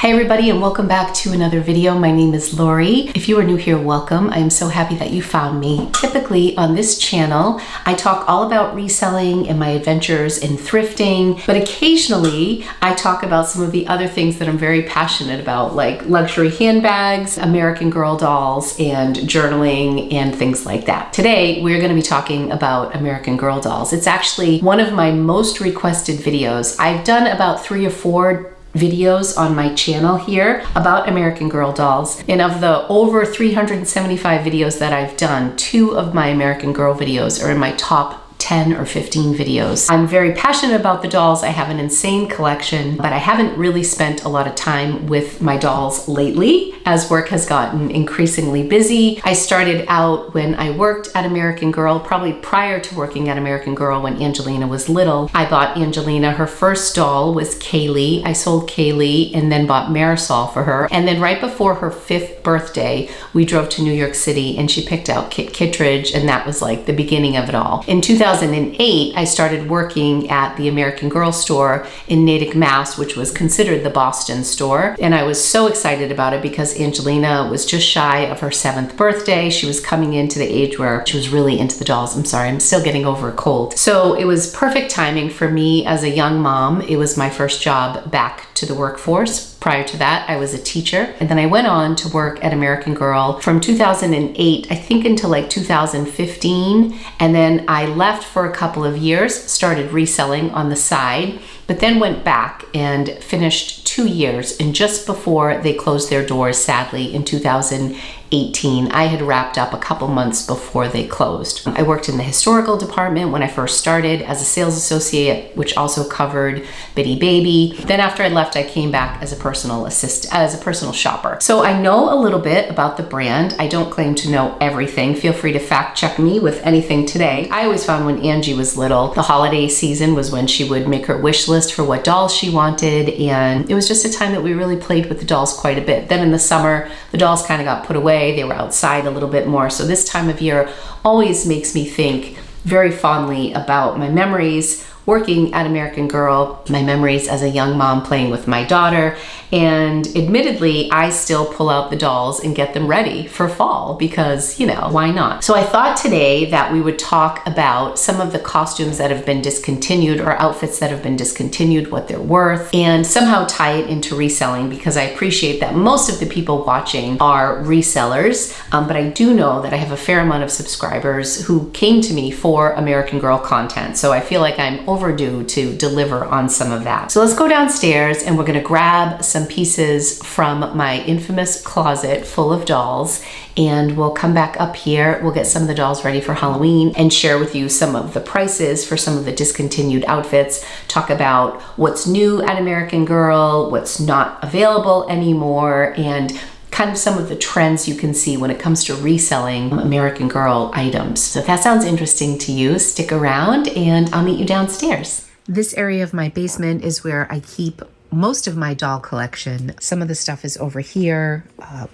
Hi everybody and welcome back to another video. My name is Lori. If you are new here, welcome. I am so happy that you found me. Typically on this channel, I talk all about reselling and my adventures in thrifting, but occasionally I talk about some of the other things that I'm very passionate about, like luxury handbags, American Girl dolls, and journaling and things like that. Today, we're going to be talking about American Girl dolls. It's actually one of my most requested videos. I've done about 3 or 4 videos on my channel here about American Girl dolls, and of the over 375 videos that I've done, 2 of my American Girl videos are in my top 10 or 15 videos. I'm very passionate about the dolls. I have an insane collection, but I haven't really spent a lot of time with my dolls lately as work has gotten increasingly busy. I started out when I worked at American Girl, probably prior to working at American Girl when Angelina was little. I bought Angelina, her first doll was Kaylee. I sold Kaylee and then bought Marisol for her. And then right before her 5th birthday, we drove to New York City and she picked out Kit Kittredge, and that was like the beginning of it all. In 2008, I started working at the American Girl store in Natick, Mass, which was considered the Boston store. And I was so excited about it because Angelina was just shy of her 7th birthday. She was coming into the age where she was really into the dolls. I'm sorry, I'm still getting over a cold. So it was perfect timing for me as a young mom. It was my first job back to the workforce. Prior to that, I was a teacher. And then I went on to work at American Girl from 2008, I think until like 2015. And then I left for a couple of years, started reselling on the side, but then went back and finished 2 years. And just before they closed their doors, sadly, in 2018, I had wrapped up a couple months before they closed. I worked in the historical department when I first started as a sales associate, which also covered Bitty Baby. Then after I left, I came back as a personal assistant, as a personal shopper. So I know a little bit about the brand. I don't claim to know everything. Feel free to fact check me with anything today. I always found when Angie was little, the holiday season was when she would make her wish list for what dolls she wanted, and it was just a time that we really played with the dolls quite a bit. Then in the summer, the dolls kind of got put away. They were outside a little bit more. So this time of year always makes me think very fondly about my memories working at American Girl, my memories as a young mom playing with my daughter, and admittedly, I still pull out the dolls and get them ready for fall because, you know, why not? So I thought today that we would talk about some of the costumes that have been discontinued or outfits that have been discontinued, what they're worth, and somehow tie it into reselling because I appreciate that most of the people watching are resellers, but I do know that I have a fair amount of subscribers who came to me for American Girl content. So I feel like I'm overdue to deliver on some of that. So let's go downstairs and we're gonna grab some pieces from my infamous closet full of dolls, and we'll come back up here. We'll get some of the dolls ready for Halloween and share with you some of the prices for some of the discontinued outfits, talk about what's new at American Girl, what's not available anymore, and kind of some of the trends you can see when it comes to reselling American Girl items. So if that sounds interesting to you, stick around and I'll meet you downstairs. This area of my basement is where I keep most of my doll collection. Some of the stuff is over here.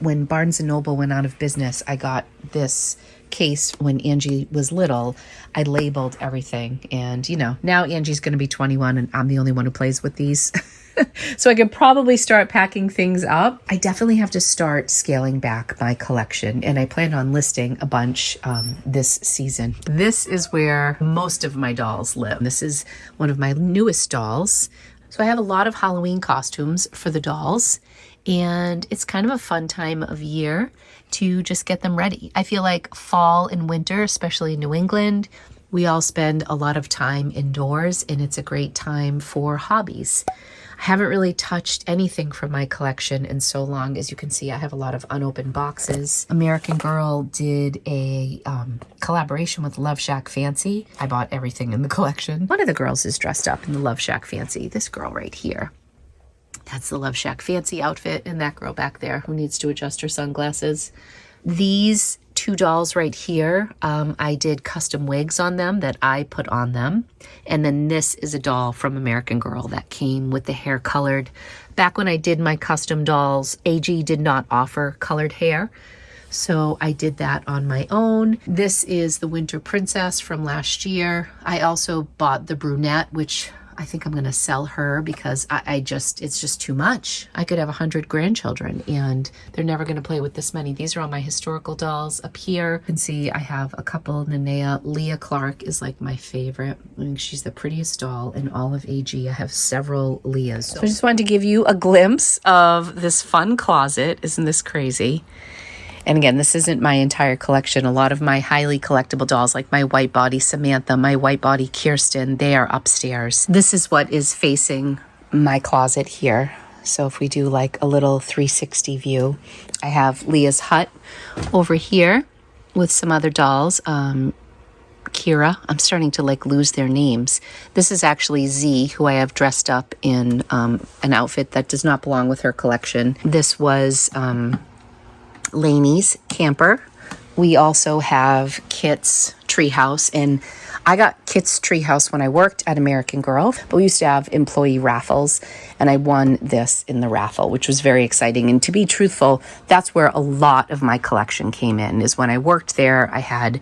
When Barnes & Noble went out of business, I got this case when Angie was little. I labeled everything, and you know, now Angie's going to be 21 and I'm the only one who plays with these. So I could probably start packing things up. I definitely have to start scaling back my collection, and I plan on listing a bunch this season. This is where most of my dolls live. This is one of my newest dolls. So I have a lot of Halloween costumes for the dolls, and it's kind of a fun time of year to just get them ready. I feel like fall and winter, especially in New England, we all spend a lot of time indoors, and it's a great time for hobbies. I haven't really touched anything from my collection in so long. As you can see, I have a lot of unopened boxes. American Girl did a collaboration with Love Shack Fancy. I bought everything in the collection. One of the girls is dressed up in the Love Shack Fancy. This girl right here. That's the Love Shack Fancy outfit, and that girl back there who needs to adjust her sunglasses. These 2 dolls right here, I did custom wigs on them that I put on them. And then this is a doll from American Girl that came with the hair colored. Back when I did my custom dolls, AG did not offer colored hair, so I did that on my own. This is the Winter Princess from last year. I also bought the brunette, which I think I'm gonna sell her because it's just too much. I could have 100 grandchildren and they're never gonna play with this many. These are all my historical dolls. Up here, you can see I have a couple. Nanea. Leah Clark is like my favorite. I think she's the prettiest doll in all of AG. I have several Leahs. So I just wanted to give you a glimpse of this fun closet. Isn't this crazy? And again, this isn't my entire collection. A lot of my highly collectible dolls, like my white body Samantha, my white body Kirsten, they are upstairs. This is what is facing my closet here. So if we do like a little 360 view, I have Leah's hut over here with some other dolls. Kira, I'm starting to like lose their names. This is actually Z, who I have dressed up in an outfit that does not belong with her collection. This was Lainey's camper. We also have Kit's treehouse, and I got Kit's treehouse when I worked at American Girl, but we used to have employee raffles, and I won this in the raffle, which was very exciting. And to be truthful, that's where a lot of my collection came in, is when I worked there. I had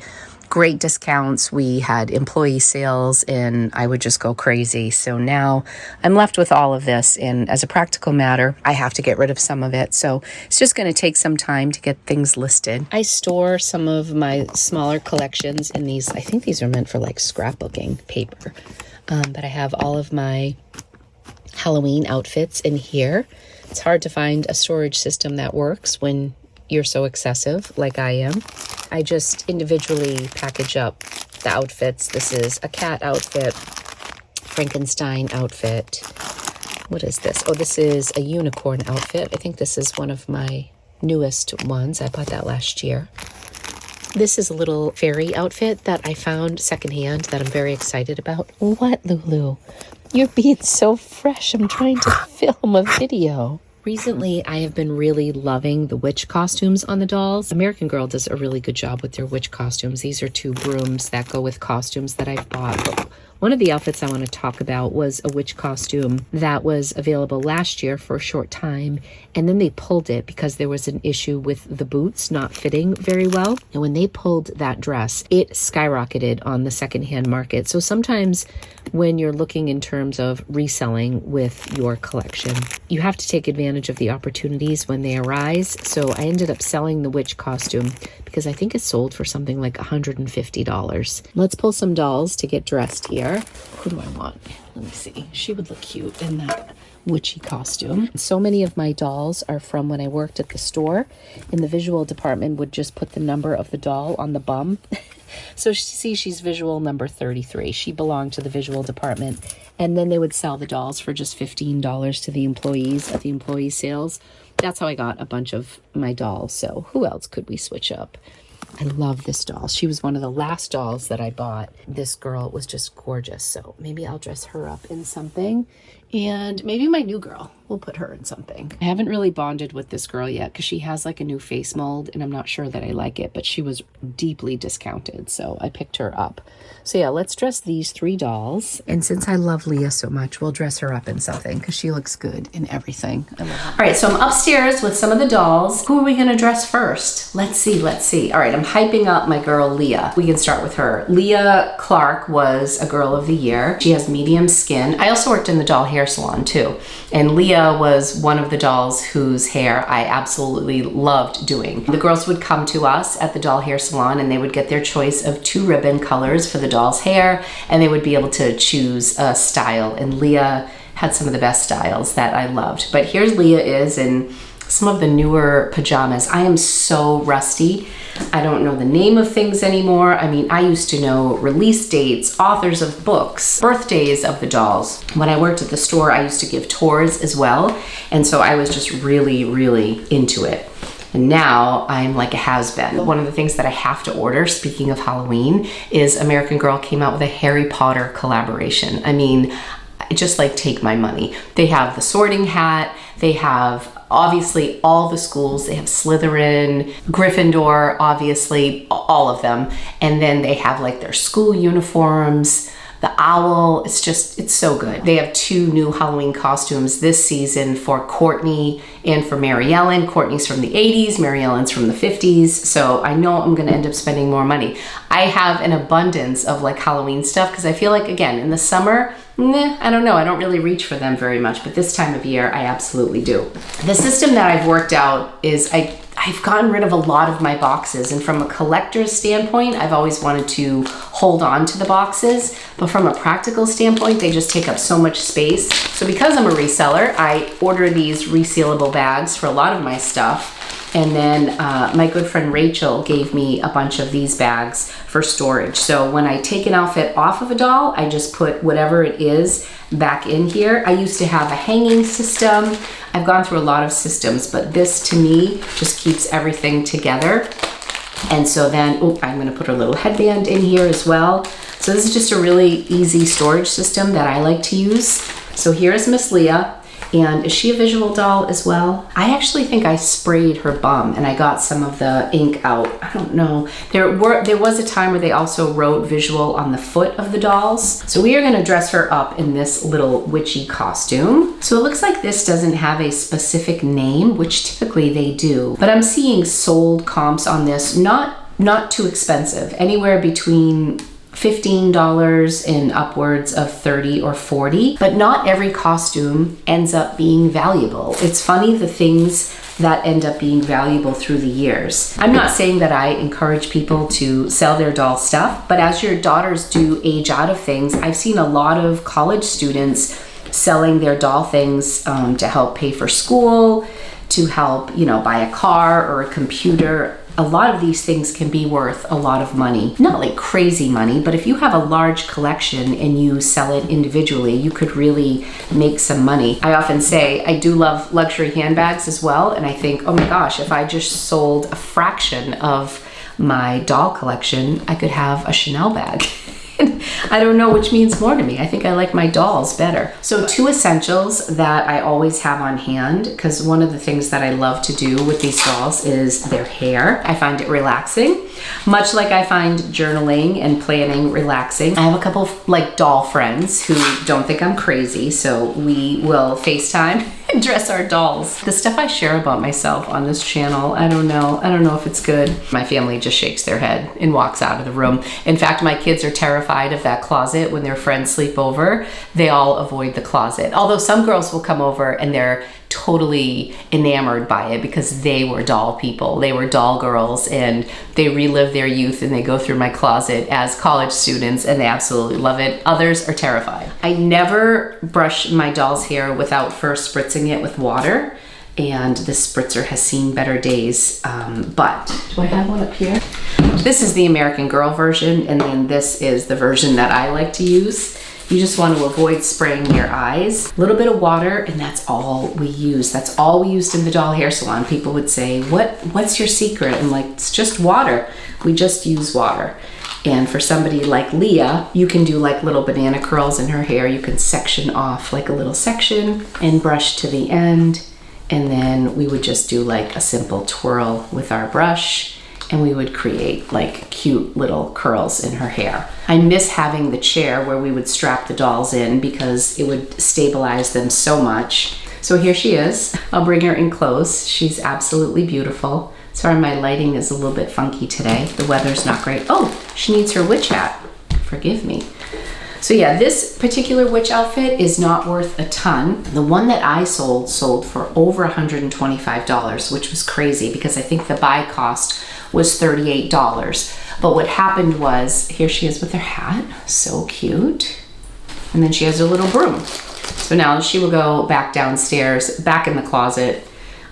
great discounts. We had employee sales and I would just go crazy. So now I'm left with all of this, and as a practical matter, I have to get rid of some of it. So it's just going to take some time to get things listed. I store some of my smaller collections in these. I think these are meant for like scrapbooking paper. But I have all of my Halloween outfits in here. It's hard to find a storage system that works when you're so excessive like I am. I just individually package up the outfits. This is a cat outfit, Frankenstein outfit. What is this? Oh, this is a unicorn outfit. I think this is one of my newest ones. I bought that last year. This is a little fairy outfit that I found secondhand that I'm very excited about. What, Lulu? You're being so fresh. I'm trying to film a video. Recently, I have been really loving the witch costumes on the dolls. American Girl does a really good job with their witch costumes. These are two brooms that go with costumes that I've bought. But one of the outfits I want to talk about was a witch costume that was available last year for a short time, and then they pulled it because there was an issue with the boots not fitting very well. And when they pulled that dress, it skyrocketed on the secondhand market. So sometimes when you're looking in terms of reselling with your collection, you have to take advantage of the opportunities when they arise. So I ended up selling the witch costume because I think it sold for something like $150. Let's pull some dolls to get dressed here. Who do I want? Let me see. She would look cute in that witchy costume. So many of my dolls are from when I worked at the store, and the visual department would just put the number of the doll on the bum. So see, she's visual number 33. She belonged to the visual department. And then they would sell the dolls for just $15 to the employees at the employee sales. That's how I got a bunch of my dolls. So who else could we switch up? I love this doll. She was one of the last dolls that I bought. This girl was just gorgeous. So maybe I'll dress her up in something. And maybe my new girl, we'll put her in something. I haven't really bonded with this girl yet because she has like a new face mold and I'm not sure that I like it, but she was deeply discounted. So I picked her up. So yeah, let's dress these three dolls. And since I love Leah so much, we'll dress her up in something because she looks good in everything. I love her. All right, so I'm upstairs with some of the dolls. Who are we gonna dress first? Let's see. All right, I'm hyping up my girl Leah. We can start with her. Leah Clark was a girl of the year. She has medium skin. I also worked in the doll hair salon too. And Leah was one of the dolls whose hair I absolutely loved doing. The girls would come to us at the doll hair salon and they would get their choice of 2 ribbon colors for the doll's hair, and they would be able to choose a style. And Leah had some of the best styles that I loved. But here's Leah is in some of the newer pajamas. I am so rusty. I don't know the name of things anymore. I mean, I used to know release dates, authors of books, birthdays of the dolls. When I worked at the store, I used to give tours as well. And so I was just really, really into it. And now I'm like a has-been. One of the things that I have to order, speaking of Halloween, is American Girl came out with a Harry Potter collaboration. I mean, just like take my money. They have the Sorting Hat. They have obviously all the schools. They have Slytherin, Gryffindor, obviously all of them. And then they have like their school uniforms. the owl. It's so good. They have 2 new Halloween costumes this season for Courtney and for Mary Ellen. Courtney's from the 80s, Mary Ellen's from the 50s. So I know I'm gonna end up spending more money. I have an abundance of like Halloween stuff because I feel like, again, in the summer, I don't know, I don't really reach for them very much, but this time of year, I absolutely do. The system that I've worked out is I've gotten rid of a lot of my boxes, and from a collector's standpoint, I've always wanted to hold on to the boxes, but from a practical standpoint, they just take up so much space. So because I'm a reseller, I order these resealable bags for a lot of my stuff. And then my good friend Rachel gave me a bunch of these bags for storage. So when I take an outfit off of a doll, I just put whatever it is back in here. I used to have a hanging system. I've gone through a lot of systems, but this to me just keeps everything together. And so then, I'm gonna put a little headband in here as well. So this is just a really easy storage system that I like to use. So here's Miss Leah. And is she a visual doll as well? I actually think I sprayed her bum and I got some of the ink out. I don't know. There was a time where they also wrote visual on the foot of the dolls. So we are gonna dress her up in this little witchy costume. So it looks like this doesn't have a specific name, which typically they do. But I'm seeing sold comps on this, not too expensive, anywhere between $15 and upwards of $30 or $40, but not every costume ends up being valuable. It's funny the things that end up being valuable through the years. I'm not saying that I encourage people to sell their doll stuff, but as your daughters do age out of things, I've seen a lot of college students selling their doll things to help pay for school, to help, buy a car or a computer. A lot of these things can be worth a lot of money. Not like crazy money, but if you have a large collection and you sell it individually, you could really make some money. I often say I do love luxury handbags as well, and I think, oh my gosh, if I just sold a fraction of my doll collection, I could have a Chanel bag. I don't know which means more to me. I think I like my dolls better. So 2 essentials that I always have on hand, because one of the things that I love to do with these dolls is their hair. I find it relaxing, much like I find journaling and planning relaxing. I have a couple of like doll friends who don't think I'm crazy, so we will FaceTime and dress our dolls. The stuff I share about myself on this channel, I don't know if it's good. My family just shakes their head and walks out of the room. In fact, my kids are terrified of that closet. When their friends sleep over, they all avoid the closet. Although some girls will come over and they're totally enamored by it because they were doll people. They were doll girls and they relive their youth and they go through my closet as college students and they absolutely love it. Others are terrified. I never brush my doll's hair without first spritzing it with water, and this spritzer has seen better days, but do I have one up here? This is the American Girl version, and then this is the version that I like to use. You just want to avoid spraying your eyes. A little bit of water, and that's all we use. That's all we used in the doll hair salon. People would say, what's your secret? I'm like, it's just water. We just use water. And for somebody like Leah, you can do like little banana curls in her hair. You can section off like a little section and brush to the end. And then we would just do like a simple twirl with our brush, and we would create like cute little curls in her hair. I miss having the chair where we would strap the dolls in because it would stabilize them so much. So here she is. I'll bring her in close. She's absolutely beautiful. Sorry, my lighting is a little bit funky today. The weather's not great. Oh, she needs her witch hat. Forgive me. So yeah, this particular witch outfit is not worth a ton. The one that I sold for over $125, which was crazy because I think the buy cost was $38. But what happened was, here she is with her hat, so cute. And then she has her little broom. So now she will go back downstairs, back in the closet.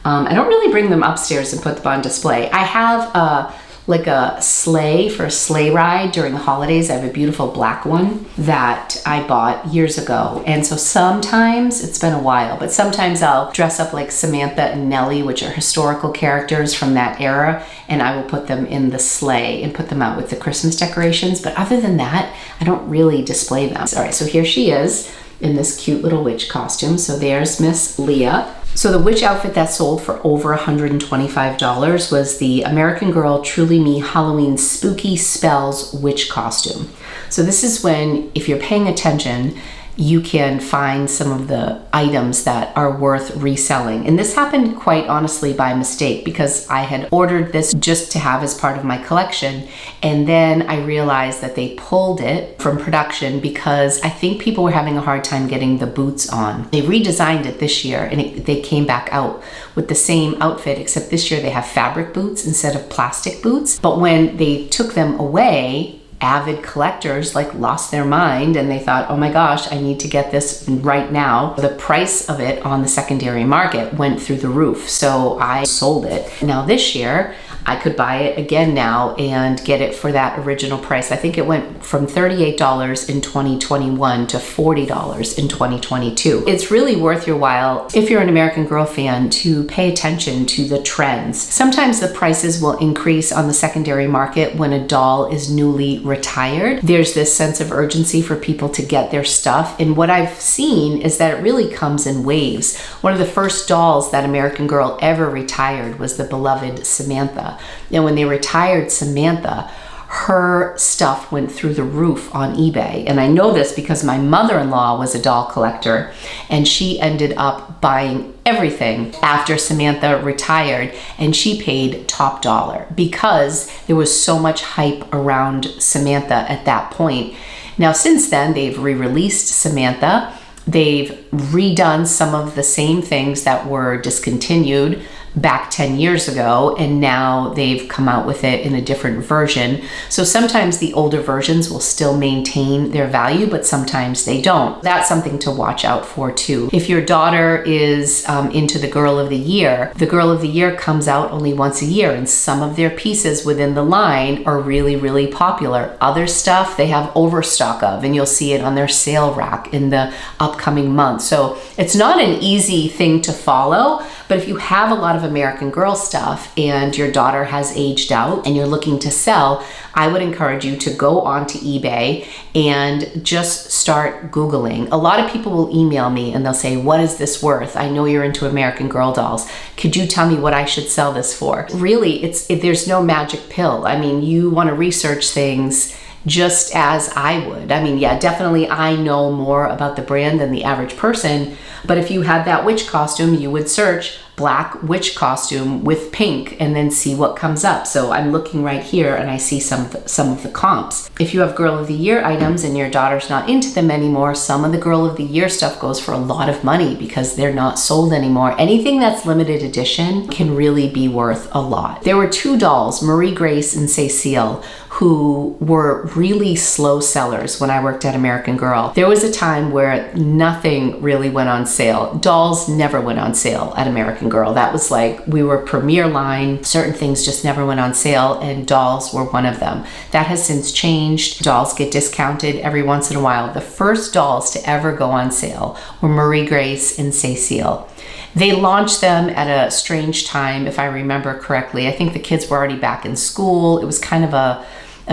I don't really bring them upstairs and put them on display. I have like a sleigh for a sleigh ride during the holidays. I have a beautiful black one that I bought years ago. And so sometimes, it's been a while, but sometimes I'll dress up like Samantha and Nellie, which are historical characters from that era, and I will put them in the sleigh and put them out with the Christmas decorations. But other than that, I don't really display them. All right, so here she is in this cute little witch costume. So there's Miss Leah. So the witch outfit that sold for over $125 was the American Girl Truly Me Halloween Spooky Spells Witch Costume. So this is when, if you're paying attention, you can find some of the items that are worth reselling. And this happened quite honestly by mistake, because I had ordered this just to have as part of my collection. And then I realized that they pulled it from production because I think people were having a hard time getting the boots on. They redesigned it this year, and they came back out with the same outfit, except this year they have fabric boots instead of plastic boots. But when they took them away, avid collectors lost their mind, and they thought, oh my gosh, I need to get this right now. The price of it on the secondary market went through the roof, so I sold it. Now this year, I could buy it again now and get it for that original price. I think it went from $38 in 2021 to $40 in 2022. It's really worth your while, if you're an American Girl fan, to pay attention to the trends. Sometimes the prices will increase on the secondary market when a doll is newly retired. There's this sense of urgency for people to get their stuff, and what I've seen is that it really comes in waves. One of the first dolls that American Girl ever retired was the beloved Samantha. And when they retired Samantha, her stuff went through the roof on eBay. And I know this because my mother-in-law was a doll collector, and she ended up buying everything after Samantha retired, and she paid top dollar because there was so much hype around Samantha at that point. Now, since then, they've re-released Samantha. They've redone some of the same things that were discontinued back 10 years ago, and now they've come out with it in a different version. So sometimes the older versions will still maintain their value, but sometimes they don't. That's something to watch out for too. If your daughter is into the Girl of the Year comes out only once a year, and some of their pieces within the line are really, really popular. Other stuff they have overstock of, and you'll see it on their sale rack in the upcoming month. So it's not an easy thing to follow, but if you have a lot of American Girl stuff and your daughter has aged out and you're looking to sell, I would encourage you to go onto eBay and just start Googling. A lot of people will email me and they'll say, what is this worth? I know you're into American Girl dolls. Could you tell me what I should sell this for? Really, there's no magic pill. I mean, you want to research things just as I would. I mean, yeah, definitely I know more about the brand than the average person, but if you had that witch costume, you would search black witch costume with pink and then see what comes up. So I'm looking right here and I see some of the comps. If you have Girl of the Year items and your daughter's not into them anymore, some of the Girl of the Year stuff goes for a lot of money because they're not sold anymore. Anything that's limited edition can really be worth a lot. There were two dolls, Marie Grace and Cecile, who were really slow sellers when I worked at American Girl. There was a time where nothing really went on sale. Dolls never went on sale at American Girl. That was like, we were premier line. Certain things just never went on sale, and dolls were one of them. That has since changed. Dolls get discounted every once in a while. The first dolls to ever go on sale were Marie Grace and Cecile. They launched them at a strange time, if I remember correctly. I think the kids were already back in school. It was kind of a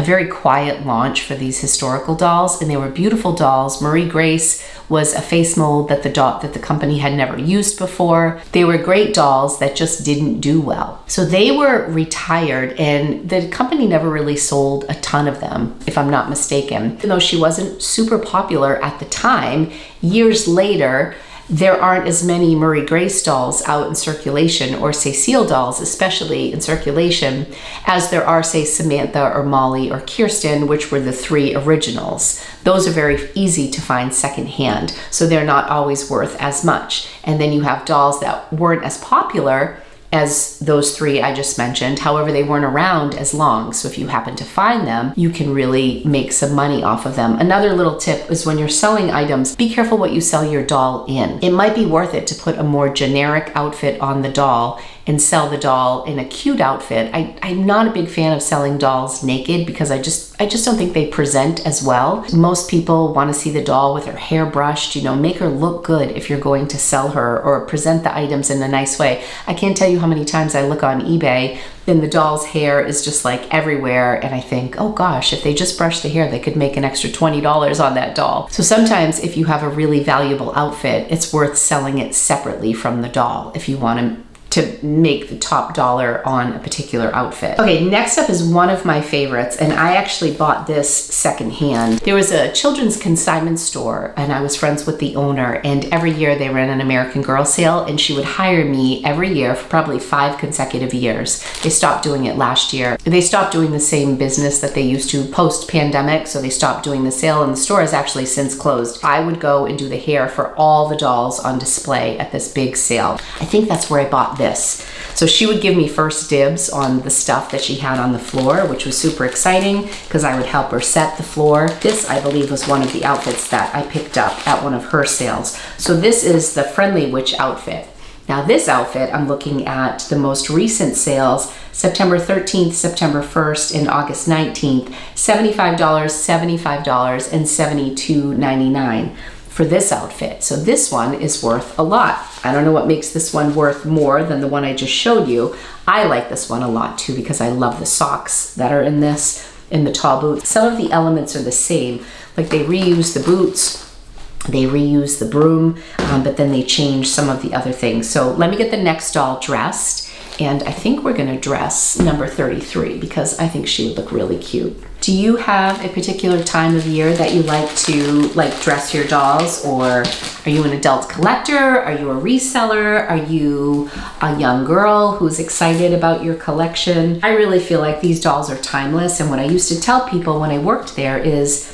very quiet launch for these historical dolls, and they were beautiful dolls. Marie Grace was a face mold that the company had never used before. They were great dolls that just didn't do well. So they were retired, and the company never really sold a ton of them, if I'm not mistaken. Even though she wasn't super popular at the time, years later, there aren't as many Marie Grace dolls out in circulation, or Cecile dolls especially in circulation, as there are, say, Samantha or Molly or Kirsten, which were the three originals. Those are very easy to find secondhand, so they're not always worth as much. And then you have dolls that weren't as popular as those three I just mentioned. However, they weren't around as long. So if you happen to find them, you can really make some money off of them. Another little tip is when you're selling items, be careful what you sell your doll in. It might be worth it to put a more generic outfit on the doll and sell the doll in a cute outfit. I'm not a big fan of selling dolls naked because I just don't think they present as well. Most people want to see the doll with her hair brushed, you know, make her look good if you're going to sell her or present the items in a nice way. I can't tell you how many times I look on eBay and the doll's hair is just like everywhere, and I think, oh gosh, if they just brush the hair, they could make an extra $20 on that doll. So sometimes if you have a really valuable outfit, it's worth selling it separately from the doll if you want to make the top dollar on a particular outfit. Okay, next up is one of my favorites, and I actually bought this secondhand. There was a children's consignment store, and I was friends with the owner, and every year they ran an American Girl sale, and she would hire me every year for probably 5 consecutive years. They stopped doing it last year. They stopped doing the same business that they used to post-pandemic, so they stopped doing the sale, and the store has actually since closed. I would go and do the hair for all the dolls on display at this big sale. I think that's where I bought this. So she would give me first dibs on the stuff that she had on the floor, which was super exciting because I would help her set the floor. This, I believe, was one of the outfits that I picked up at one of her sales. So this is the Friendly Witch outfit. Now this outfit, I'm looking at the most recent sales, September 13th, September 1st, and August 19th, $75, $75, and $72.99. for this outfit. So this one is worth a lot. I don't know what makes this one worth more than the one I just showed you. I like this one a lot too because I love the socks that are in this, in the tall boots. Some of the elements are the same, like they reuse the boots, they reuse the broom, but then they change some of the other things. So let me get the next doll dressed. And I think we're gonna dress number 33 because I think she would look really cute. Do you have a particular time of year that you like to dress your dolls, or are you an adult collector? Are you a reseller? Are you a young girl who's excited about your collection? I really feel like these dolls are timeless, and what I used to tell people when I worked there is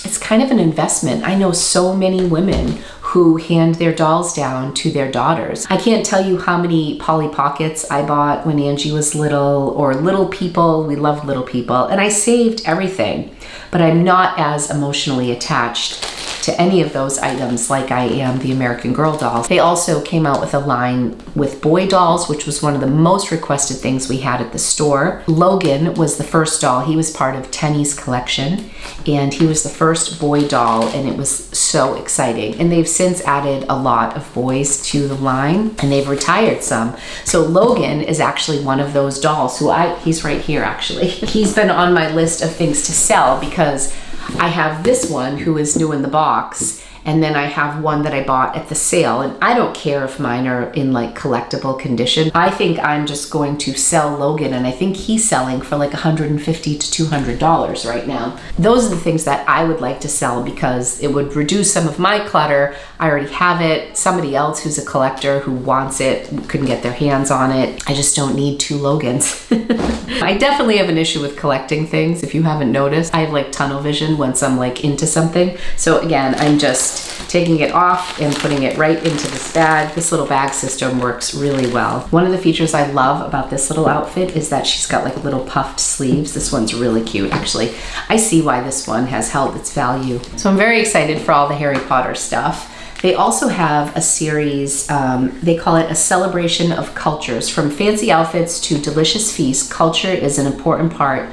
it's kind of an investment. I know so many women who hand their dolls down to their daughters. I can't tell you how many Polly Pockets I bought when Angie was little, or Little People. We loved Little People, and I saved everything, but I'm not as emotionally attached to any of those items like I am the American Girl dolls. They also came out with a line with boy dolls, which was one of the most requested things we had at the store. Logan was the first doll. He was part of Tenny's collection, and he was the first boy doll, and it was so exciting. And they've since added a lot of boys to the line, and they've retired some. So Logan is actually one of those dolls who he's right here actually. He's been on my list of things to sell because I have this one who is new in the box, and then I have one that I bought at the sale, and I don't care if mine are in like collectible condition. I think I'm just going to sell Logan, and I think he's selling for like $150 to $200 right now. Those are the things that I would like to sell because it would reduce some of my clutter. I already have it. Somebody else who's a collector who wants it couldn't get their hands on it. I just don't need 2 Logans. I definitely have an issue with collecting things. If you haven't noticed, I have like tunnel vision once I'm like into something. So again, I'm just taking it off and putting it right into this bag. This little bag system works really well. One of the features I love about this little outfit is that she's got like little puffed sleeves. This one's really cute. Actually, I see why this one has held its value. So I'm very excited for all the Harry Potter stuff. They also have a series, they call it A Celebration of Cultures. From fancy outfits to delicious feasts, culture is an important part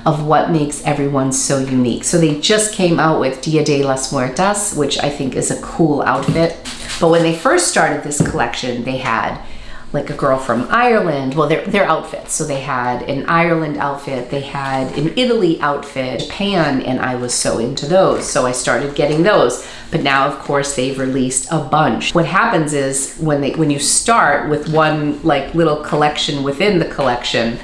of what makes everyone so unique. So they just came out with Dia de las Muertas, which I think is a cool outfit. But when they first started this collection, they had like a girl from Ireland. Well, their outfits. So they had an Ireland outfit, they had an Italy outfit, Japan, and I was so into those. So I started getting those. But now, of course, they've released a bunch. What happens is when you start with one like little collection within the collection,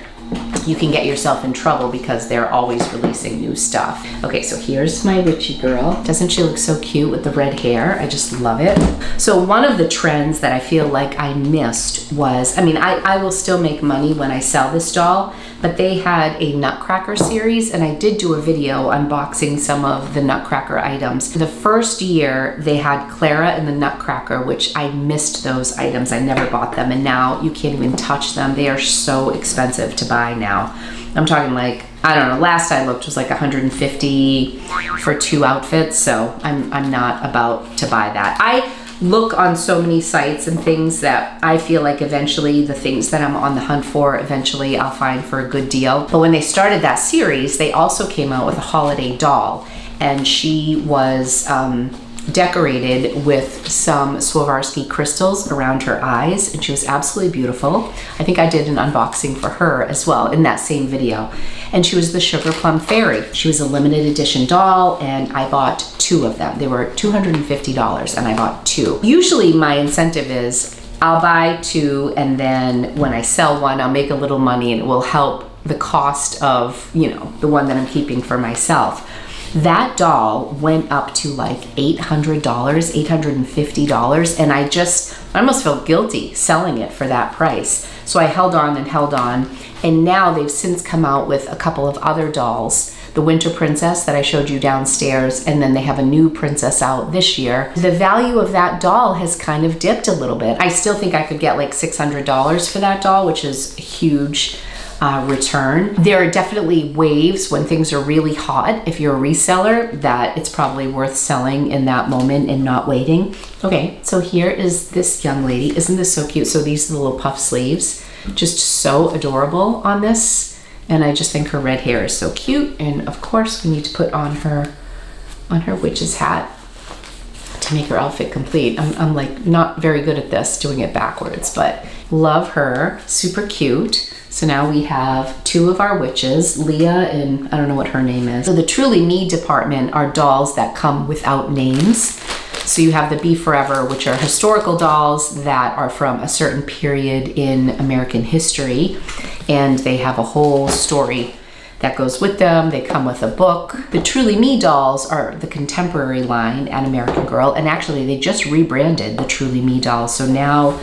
you can get yourself in trouble because they're always releasing new stuff. Okay, so here's my witchy girl. Doesn't she look so cute with the red hair? I just love it. So one of the trends that I feel like I missed was, I will still make money when I sell this doll, but they had a Nutcracker series, and I did do a video unboxing some of the Nutcracker items. The first year they had Clara and the Nutcracker, which I missed those items. I never bought them, and now you can't even touch them. They are so expensive to buy now. I'm talking like, I don't know, last I looked was like $150 for 2 outfits, so I'm not about to buy that. look on so many sites and things that I feel like eventually the things that I'm on the hunt for, eventually I'll find for a good deal. But when they started that series, they also came out with a holiday doll, and she was decorated with some Swarovski crystals around her eyes, and she was absolutely beautiful. I think I did an unboxing for her as well in that same video. And she was the Sugar Plum Fairy. She was a limited edition doll, and I bought 2 of them. They were $250 and I bought 2. Usually my incentive is I'll buy 2, and then when I sell one, I'll make a little money and it will help the cost of, you know, the one that I'm keeping for myself. That doll went up to like $800, $850, and I almost felt guilty selling it for that price. So I held on and held on, and now they've since come out with a couple of other dolls. The Winter Princess that I showed you downstairs, and then they have a new princess out this year. The value of that doll has kind of dipped a little bit. I still think I could get like $600 for that doll, which is a huge return. There are definitely waves when things are really hot. If you're a reseller, that it's probably worth selling in that moment and not waiting. Okay, so here is this young lady. Isn't this so cute? So these are the little puff sleeves, just so adorable on this. And I just think her red hair is so cute. And of course we need to put on her witch's hat to make her outfit complete. I'm like not very good at this, doing it backwards, but love her, super cute. So now we have 2 of our witches, Leah and I don't know what her name is. So the Truly Me department are dolls that come without names. So you have the Be Forever, which are historical dolls that are from a certain period in American history, and they have a whole story that goes with them. They come with a book. The Truly Me dolls are the contemporary line at American Girl, and actually they just rebranded the Truly Me dolls. So now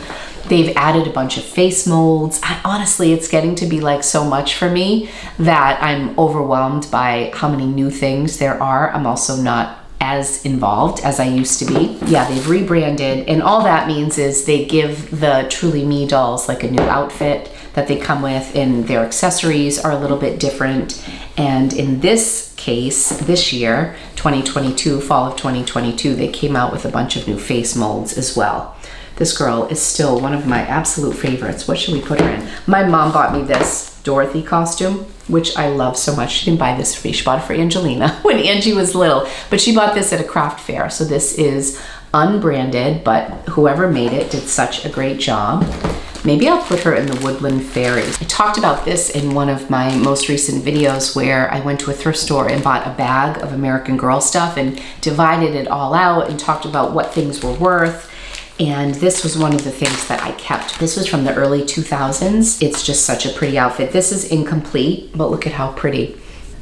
they've added a bunch of face molds. Honestly, it's getting to be like so much for me that I'm overwhelmed by how many new things there are. I'm also not as involved as I used to be. Yeah, they've rebranded, and all that means is they give the Truly Me dolls like a new outfit that they come with, and their accessories are a little bit different. And in this case, this year, 2022, fall of 2022, they came out with a bunch of new face molds as well. This girl is still one of my absolute favorites. What should we put her in? My mom bought me this Dorothy costume, which I love so much. She didn't buy this for me. She bought it for Angelina when Angie was little, but she bought this at a craft fair. So this is unbranded, but whoever made it did such a great job. Maybe I'll put her in the Woodland Fairy. I talked about this in one of my most recent videos where I went to a thrift store and bought a bag of American Girl stuff and divided it all out and talked about what things were worth. And this was one of the things that I kept. This was from the early 2000s. It's just such a pretty outfit. This is incomplete, but look at how pretty.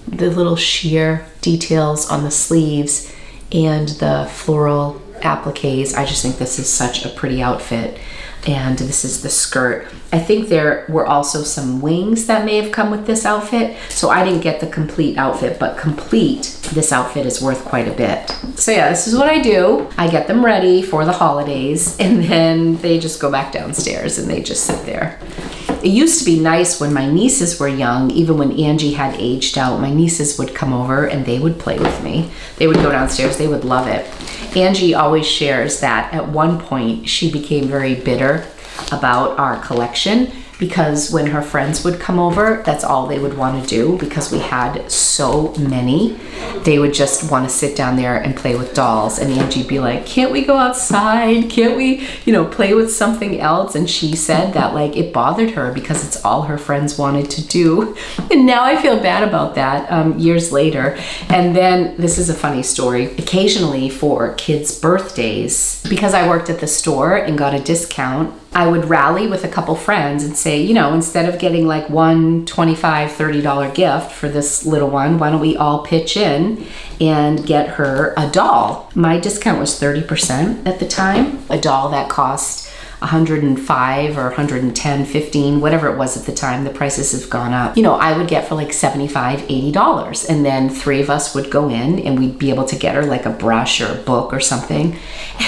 The little sheer details on the sleeves and the floral appliques. I just think this is such a pretty outfit. And this is the skirt. I think there were also some wings that may have come with this outfit. So I didn't get the complete outfit, but complete, this outfit is worth quite a bit. So yeah, this is what I do. I get them ready for the holidays, and then they just go back downstairs and they just sit there. It used to be nice when my nieces were young, even when Angie had aged out, my nieces would come over and they would play with me. They would go downstairs, they would love it. Angie always shares that at one point she became very bitter about our collection because when her friends would come over, that's all they would want to do because we had so many. They would just want to sit down there and play with dolls, and Angie'd be like, can't we go outside? Can't we, play with something else? And she said that like it bothered her because it's all her friends wanted to do. And now I feel bad about that years later. And then this is a funny story. Occasionally for kids' birthdays, because I worked at the store and got a discount, I would rally with a couple friends and say, instead of getting like one $25, $30 gift for this little one, why don't we all pitch in and get her a doll? My discount was 30% at the time. A doll that cost $105 or $110, $15, whatever it was at the time. The prices have gone up. I would get for like $75, $80. And then 3 of us would go in and we'd be able to get her like a brush or a book or something.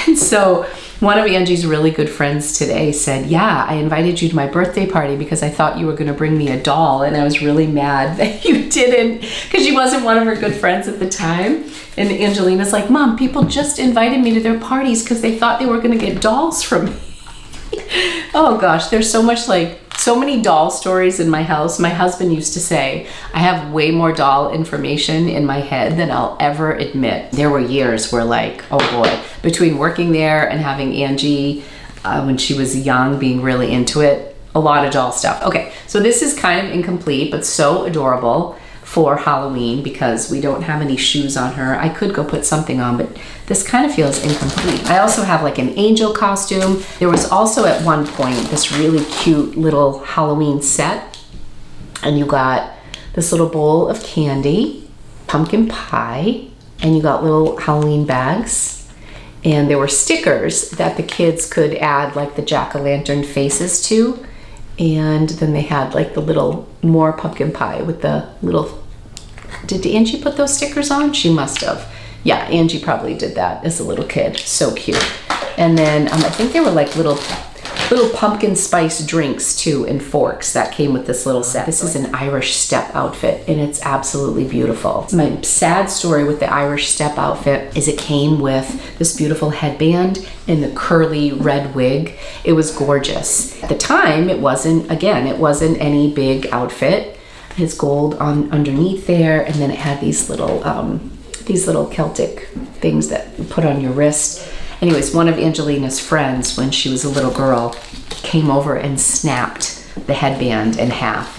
And so One of Angie's really good friends today said, yeah, I invited you to my birthday party because I thought you were going to bring me a doll, and I was really mad that you didn't, because she wasn't one of her good friends at the time. And Angelina's like, Mom, people just invited me to their parties because they thought they were going to get dolls from me. Oh gosh, there's so many doll stories in my house. My husband used to say, I have way more doll information in my head than I'll ever admit. There were years where like, oh boy, between working there and having Angie when she was young, being really into it, a lot of doll stuff. Okay, so this is kind of incomplete, but so adorable for Halloween because we don't have any shoes on her. I could go put something on, but this kind of feels incomplete. I also have like an angel costume. There was also at one point this really cute little Halloween set, and you got this little bowl of candy, pumpkin pie, and you got little Halloween bags, and there were stickers that the kids could add like the jack-o'-lantern faces to. And then they had like the little more pumpkin pie with the little, did Angie put those stickers on? She must have. Yeah, Angie probably did that as a little kid. So cute. And then I think they were like little pumpkin spice drinks too, and forks that came with this little set. This is an Irish step outfit, and it's absolutely beautiful. My sad story with the Irish step outfit is it came with this beautiful headband and the curly red wig. It was gorgeous. At the time, it wasn't any big outfit. It's gold on underneath there, and then it had these little Celtic things that you put on your wrist. Anyways, one of Angelina's friends, when she was a little girl, came over and snapped the headband in half.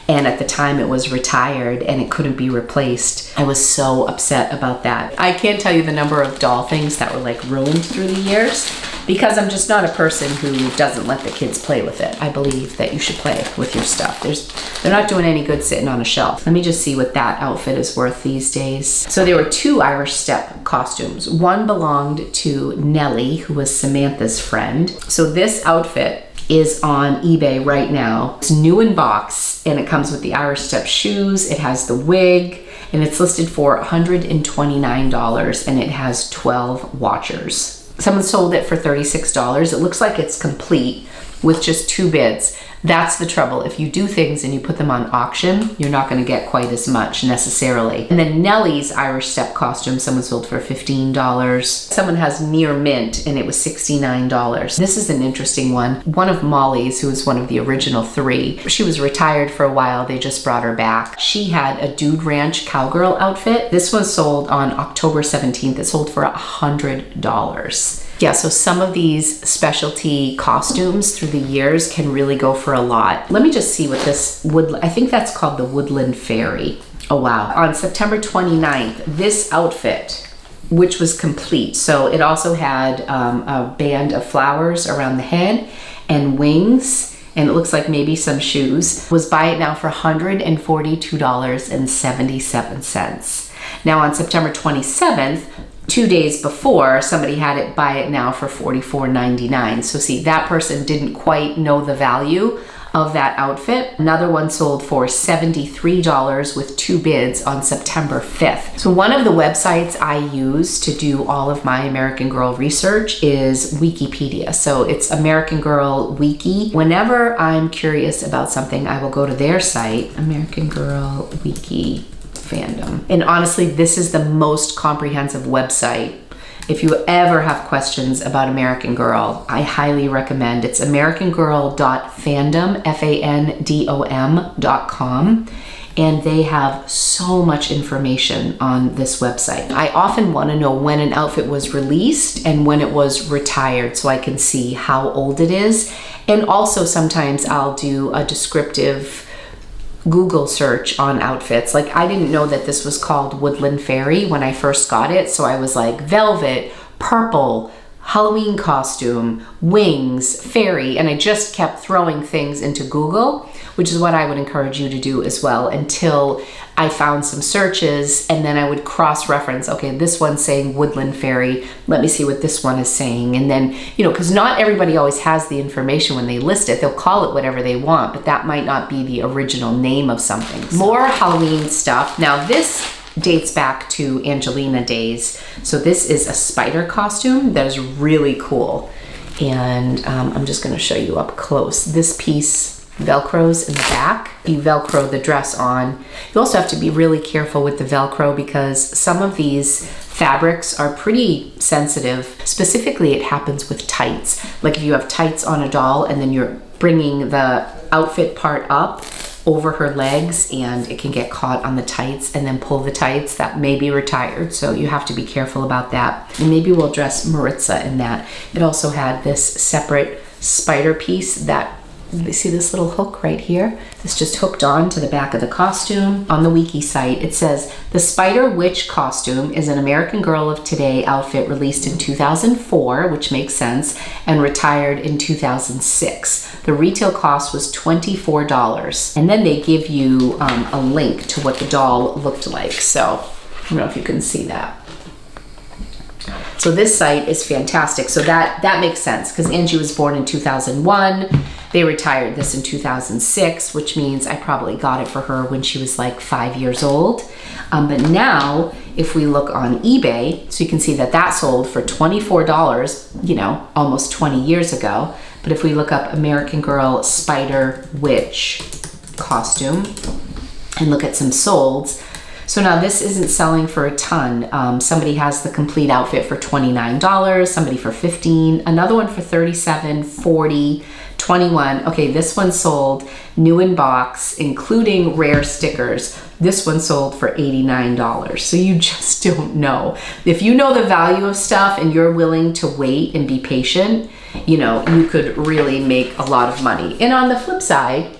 And at the time it was retired and it couldn't be replaced. I was so upset about that. I can't tell you the number of doll things that were like ruined through the years because I'm just not a person who doesn't let the kids play with it. I believe that you should play with your stuff. They're not doing any good sitting on a shelf. Let me just see what that outfit is worth these days. So there were two Irish step costumes. One belonged to Nellie, who was Samantha's friend. So this outfit is on eBay right now. It's new in box, and it comes with the Irish step shoes. It has the wig, and it's listed for $129, and it has 12 watchers. Someone sold it for $36. It looks like it's complete with just 2 bids. That's the trouble. If you do things and you put them on auction, you're not going to get quite as much necessarily. And then Nellie's Irish step costume, someone sold for $15. Someone has near mint, and it was $69. This is an interesting one. One of Molly's, who was one of the original 3, she was retired for a while. They just brought her back. She had a Dude Ranch cowgirl outfit. This was sold on October 17th. It sold for $100. Yeah, so some of these specialty costumes through the years can really go for a lot. Let me just see what this I think that's called the Woodland Fairy. Oh wow. On September 29th, this outfit, which was complete. So it also had a band of flowers around the head and wings, and it looks like maybe some shoes, was buy it now for $142.77. Now on September 27th, 2 days before, somebody had it buy it now for $44.99. So see, that person didn't quite know the value of that outfit. Another one sold for $73 with 2 bids on September 5th. So one of the websites I use to do all of my American Girl research is Wikipedia. So it's American Girl Wiki. Whenever I'm curious about something, I will go to their site, American Girl Wiki fandom. And honestly, this is the most comprehensive website. If you ever have questions about American Girl, I highly recommend. It's americangirl.fandom, FANDOM.com. And they have so much information on this website. I often want to know when an outfit was released and when it was retired so I can see how old it is. And also sometimes I'll do a descriptive Google search on outfits. Like I didn't know that this was called Woodland Fairy when I first got it. So I was like velvet, purple, Halloween costume, wings, fairy, and I just kept throwing things into Google, which is what I would encourage you to do as well, until I found some searches, and then I would cross-reference, okay, this one's saying Woodland Fairy, let me see what this one is saying. And then, because not everybody always has the information when they list it. They'll call it whatever they want, but that might not be the original name of something. More Halloween stuff. Now this dates back to Angelina days. So this is a spider costume that is really cool. And I'm just gonna show you up close. This piece Velcros in the back. You Velcro the dress on. You also have to be really careful with the Velcro because some of these fabrics are pretty sensitive. Specifically, it happens with tights. Like if you have tights on a doll and then you're bringing the outfit part up over her legs and it can get caught on the tights and then pull the tights, that may be retired. So you have to be careful about that. And maybe we'll dress Maritza in that. It also had this separate spider piece that, you see this little hook right here? This just hooked on to the back of the costume. On the wiki site, it says, the Spider Witch costume is an American Girl of Today outfit released in 2004, which makes sense, and retired in 2006. The retail cost was $24. And then they give you a link to what the doll looked like. So I don't know if you can see that. So this site is fantastic. So that makes sense because Angie was born in 2001. They retired this in 2006, which means I probably got it for her when she was like 5 years old. But now, if we look on eBay, so you can see that that sold for $24, you know, almost 20 years ago. But if we look up American Girl Spider Witch costume and look at some solds, so now this isn't selling for a ton. Somebody has the complete outfit for $29, somebody for $15, another one for $37, $40, $21. Okay, this one sold new in box, including rare stickers. This one sold for $89. So you just don't know. If you know the value of stuff and you're willing to wait and be patient, you know, you could really make a lot of money. And on the flip side,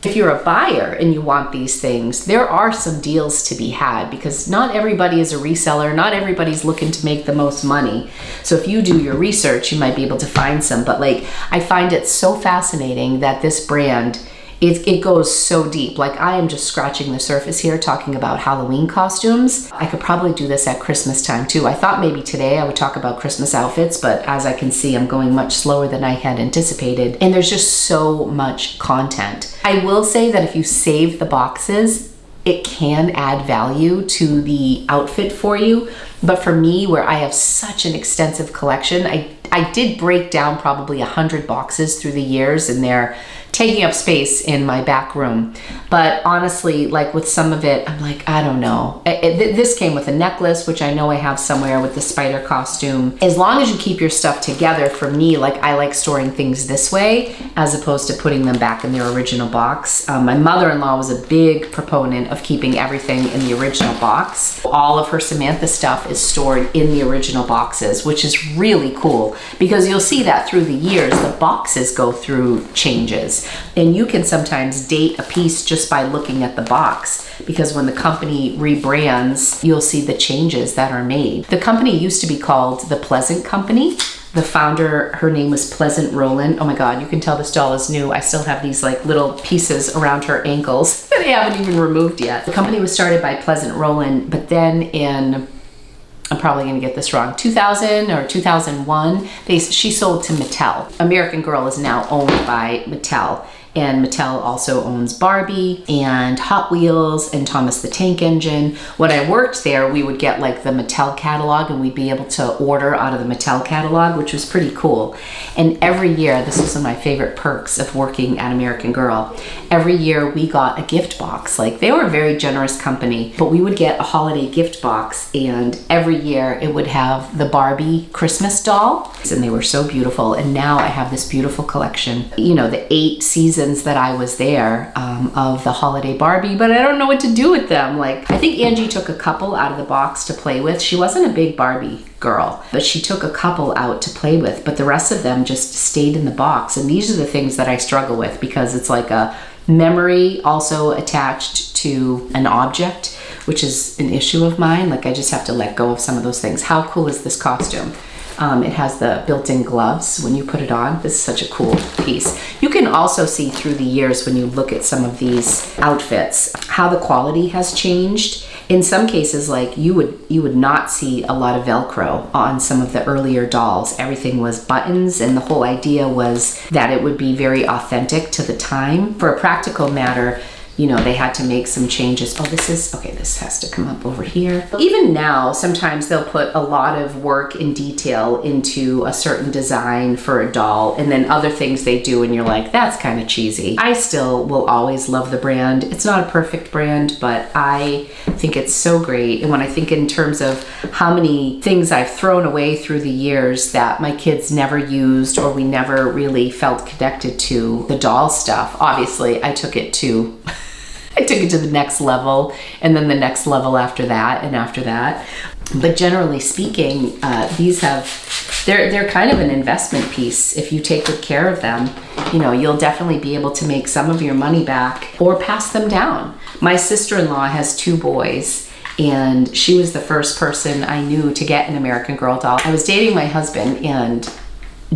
if you're a buyer and you want these things, there are some deals to be had because not everybody is a reseller. Not everybody's looking to make the most money. So if you do your research, you might be able to find some. But like, I find it so fascinating that this brand, it goes so deep. Like I am just scratching the surface here talking about Halloween costumes. I could probably do this at Christmas time too. I thought maybe today I would talk about Christmas outfits, but as I can see, I'm going much slower than I had anticipated. And there's just so much content. I will say that if you save the boxes, it can add value to the outfit for you. But for me, where I have such an extensive collection, I did break down probably 100 boxes through the years and they're taking up space in my back room. But honestly, like with some of it, I'm like, I don't know. This came with a necklace, which I know I have somewhere with the spider costume. As long as you keep your stuff together, for me, like I like storing things this way as opposed to putting them back in their original box. My mother-in-law was a big proponent of keeping everything in the original box. All of her Samantha stuff is stored in the original boxes, which is really cool because you'll see that through the years, the boxes go through changes. And you can sometimes date a piece just by looking at the box because when the company rebrands, you'll see the changes that are made. The company used to be called The Pleasant Company. The founder, her name was Pleasant Rowland. Oh my God, you can tell this doll is new. I still have these like little pieces around her ankles that I haven't even removed yet. The company was started by Pleasant Rowland, but then in, I'm probably gonna get this wrong, 2000 or 2001, she sold to Mattel. American Girl is now owned by Mattel. And Mattel also owns Barbie and Hot Wheels and Thomas the Tank Engine. When I worked there, we would get like the Mattel catalog and we'd be able to order out of the Mattel catalog, which was pretty cool. And every year, this was one of my favorite perks of working at American Girl. Every year we got a gift box. Like they were a very generous company, but we would get a holiday gift box and every year it would have the Barbie Christmas doll. And they were so beautiful. And now I have this beautiful collection. You know, the 8 seasons that I was there of the holiday Barbie, but I don't know what to do with them. Like, I think Angie took a couple out of the box to play with. She wasn't a big Barbie girl, but she took a couple out to play with, but the rest of them just stayed in the box. And these are the things that I struggle with because it's like a memory also attached to an object, which is an issue of mine. Like I just have to let go of some of those things. How cool is this costume? It has the built-in gloves when you put it on. This is such a cool piece. You can also see through the years when you look at some of these outfits, how the quality has changed. In some cases, like you would not see a lot of Velcro on some of the earlier dolls. Everything was buttons and the whole idea was that it would be very authentic to the time. For a practical matter, you know, they had to make some changes. Oh, this has to come up over here. Even now, sometimes they'll put a lot of work and detail into a certain design for a doll, and then other things they do and you're like, that's kind of cheesy. I still will always love the brand. It's not a perfect brand, but I think it's so great. And when I think in terms of how many things I've thrown away through the years that my kids never used or we never really felt connected to, the doll stuff, obviously I took it to the next level, and then the next level after that and after that. But generally speaking, they're kind of an investment piece. If you take good care of them, you know, you'll definitely be able to make some of your money back or pass them down. My sister-in-law has 2 boys, and she was the first person I knew to get an American Girl doll. I was dating my husband, and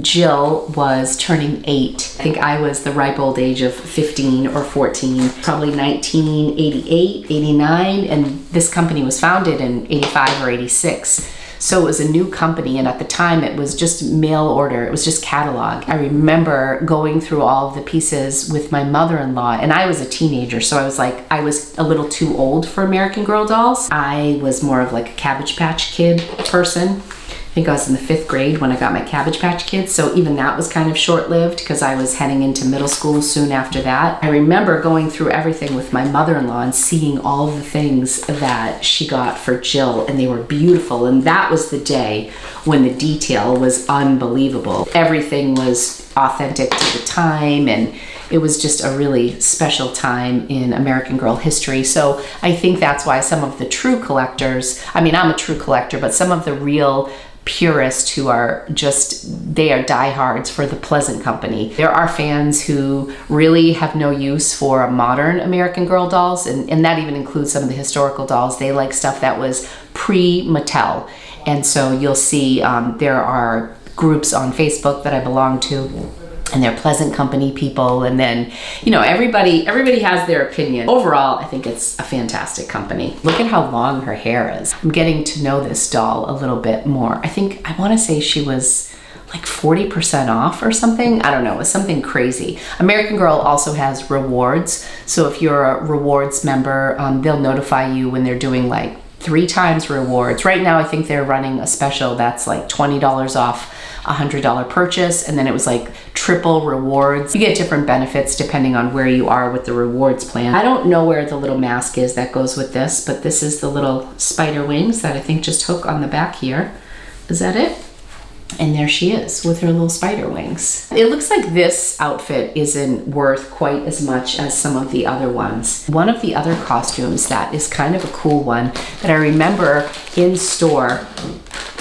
Jill was turning 8. I think I was the ripe old age of 15 or 14, probably 1988, 89, and this company was founded in 85 or 86. So it was a new company, and at the time it was just mail order, it was just catalog. I remember going through all of the pieces with my mother-in-law, and I was a teenager, so I was a little too old for American Girl dolls. I was more of like a Cabbage Patch Kid person. I think I was in the 5th grade when I got my Cabbage Patch Kids, so even that was kind of short-lived because I was heading into middle school soon after that. I remember going through everything with my mother-in-law and seeing all of the things that she got for Jill, and they were beautiful, and that was the day when the detail was unbelievable. Everything was authentic to the time, and it was just a really special time in American Girl history. So I think that's why some of the true collectors, I mean, I'm a true collector, but some of the real purists who are they are diehards for the Pleasant Company. There are fans who really have no use for modern American Girl dolls, and that even includes some of the historical dolls. They like stuff that was pre-Mattel. And so you'll see there are groups on Facebook that I belong to, and they're Pleasant Company people, and then, you know, everybody has their opinion. Overall, I think it's a fantastic company. Look at how long her hair is. I'm getting to know this doll a little bit more. I want to say she was like 40% off or something. I don't know, it was something crazy. American Girl also has rewards, so if you're a rewards member, they'll notify you when they're doing like 3 times rewards. Right now, I think they're running a special that's like $20 off a $100 purchase, and then it was like triple rewards. You get different benefits depending on where you are with the rewards plan. I don't know where the little mask is that goes with this, but this is the little spider wings that I think just hook on the back here. Is that it? And there she is with her little spider wings. It looks like this outfit isn't worth quite as much as some of the other ones. One of the other costumes that is kind of a cool one that I remember in store,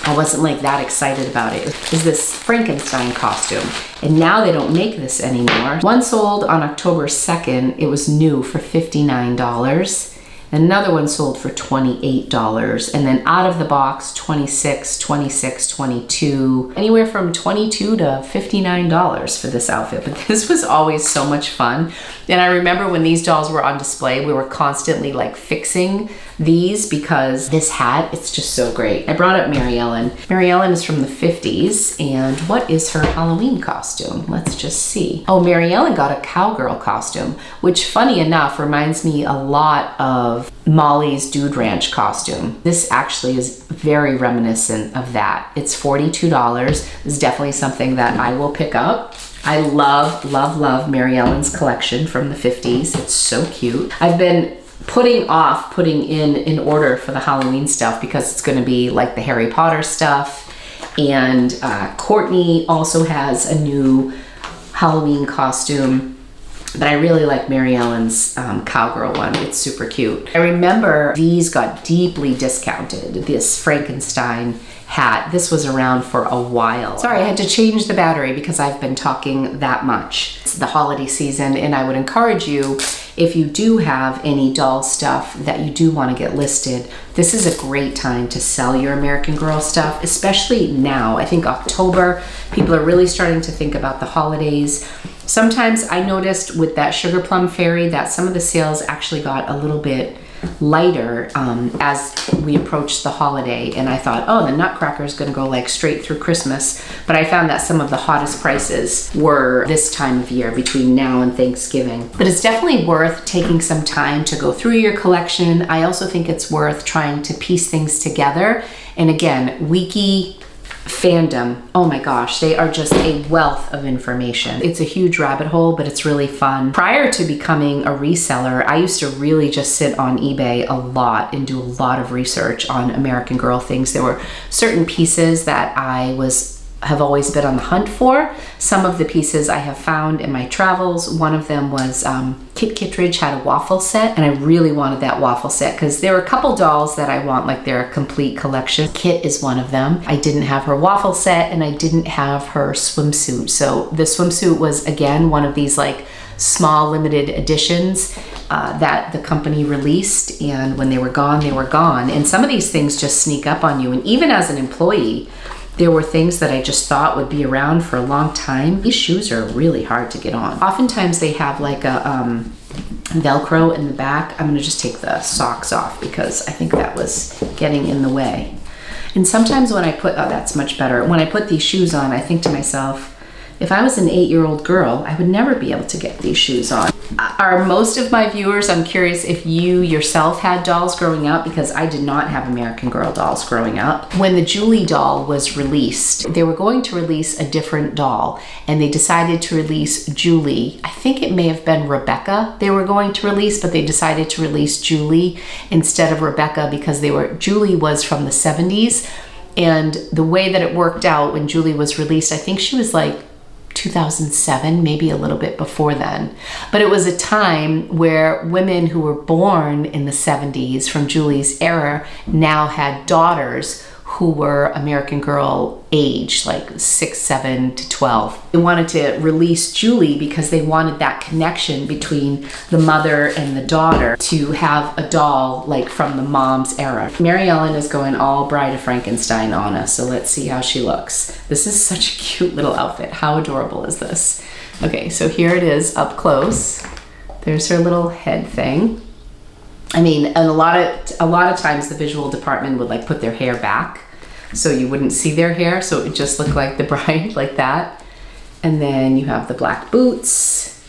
I wasn't like that excited about it, is this Frankenstein costume. And now they don't make this anymore. One sold on October 2nd. It was new for $59. Another one sold for $28, and then out of the box, $26, $26, $22, anywhere from $22 to $59 for this outfit. But this was always so much fun. And I remember when these dolls were on display, we were constantly like fixing these because this hat, it's just so great. I brought up Mary Ellen. Mary Ellen is from the 50s, and what is her Halloween costume? Let's just see. Oh, Mary Ellen got a cowgirl costume, which funny enough reminds me a lot of Molly's Dude Ranch costume. This actually is very reminiscent of that. It's $42. It's definitely something that I will pick up. I love, love, love Mary Ellen's collection from the 50s. It's so cute. I've been putting in order for the Halloween stuff because it's going to be like the Harry Potter stuff. And Courtney also has a new Halloween costume. But I really like Mary Ellen's cowgirl one. It's super cute. I remember these got deeply discounted. This Frankenstein hat. This was around for a while. Sorry, I had to change the battery because I've been talking that much. It's the holiday season, and I would encourage you, if you do have any doll stuff that you do want to get listed, this is a great time to sell your American Girl stuff, especially now. I think October, people are really starting to think about the holidays. Sometimes I noticed with that Sugar Plum Fairy that some of the sales actually got a little bit lighter as we approached the holiday. And I thought, oh, the Nutcracker is going to go like straight through Christmas. But I found that some of the hottest prices were this time of year between now and Thanksgiving. But it's definitely worth taking some time to go through your collection. I also think it's worth trying to piece things together. And again, Wiki fandom, oh my gosh, they are just a wealth of information. It's a huge rabbit hole, but it's really fun. Prior to becoming a reseller, I used to really just sit on eBay a lot and do a lot of research on American Girl things. There were certain pieces that I have always been on the hunt for. Some of the pieces I have found in my travels. One of them was Kit Kittredge had a waffle set, and I really wanted that waffle set because there were a couple dolls that I want, like their complete collection. Kit is one of them. I didn't have her waffle set, and I didn't have her swimsuit. So the swimsuit was, again, one of these like small limited editions that the company released, and when they were gone, they were gone. And some of these things just sneak up on you, and even as an employee, there were things that I just thought would be around for a long time. These shoes are really hard to get on. Oftentimes they have like a Velcro in the back. I'm gonna just take the socks off because I think that was getting in the way. And sometimes when I put, oh, that's much better. When I put these shoes on, I think to myself, if I was an 8-year-old girl, I would never be able to get these shoes on. Are most of my viewers, I'm curious if you yourself had dolls growing up, because I did not have American Girl dolls growing up. When the Julie doll was released, they were going to release a different doll, and they decided to release Julie. I think it may have been Rebecca they were going to release, but they decided to release Julie instead of Rebecca because Julie was from the 70s. And the way that it worked out when Julie was released, I think she was like 2007, maybe a little bit before then. But it was a time where women who were born in the 70s from Julie's era now had daughters who were American Girl age, like 6, 7 to 12. They wanted to release Julie because they wanted that connection between the mother and the daughter to have a doll like from the mom's era. Mary Ellen is going all Bride of Frankenstein on us, so let's see how she looks. This is such a cute little outfit. How adorable is this? Okay, so here it is up close. There's her little head thing. I mean, and a lot of times the visual department would like put their hair back so you wouldn't see their hair, so it would just look like the bride, like that. And then you have the black boots,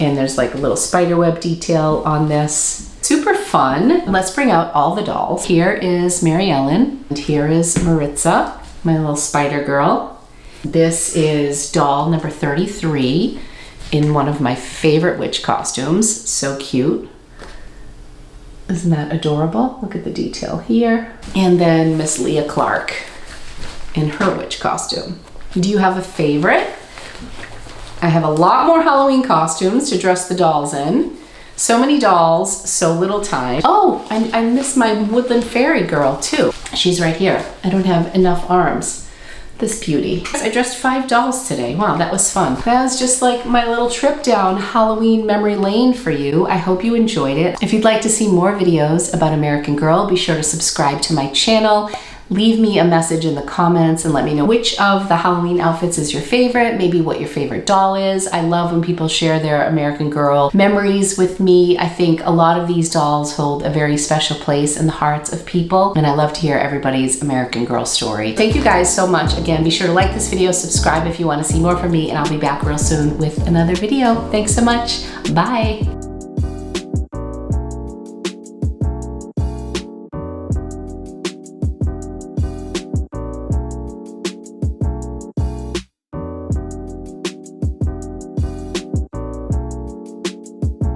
and there's like a little spiderweb detail on this. Super fun. Let's bring out all the dolls. Here is Mary Ellen, and here is Maritza, my little spider girl. This is doll number 33 in one of my favorite witch costumes. So cute. Isn't that adorable? Look at the detail here. And then Miss Leah Clark in her witch costume. Do you have a favorite? I have a lot more Halloween costumes to dress the dolls in. So many dolls, so little time. Oh, I miss my woodland fairy girl too. She's right here. I don't have enough arms. This beauty. I dressed 5 dolls today. Wow, that was fun. That was just like my little trip down Halloween memory lane for you. I hope you enjoyed it. If you'd like to see more videos about American Girl, be sure to subscribe to my channel. Leave me a message in the comments and let me know which of the Halloween outfits is your favorite, maybe what your favorite doll is. I love when people share their American Girl memories with me. I think a lot of these dolls hold a very special place in the hearts of people, and I love to hear everybody's American Girl story. Thank you guys so much. Again, be sure to like this video, subscribe if you want to see more from me, and I'll be back real soon with another video. Thanks so much. Bye.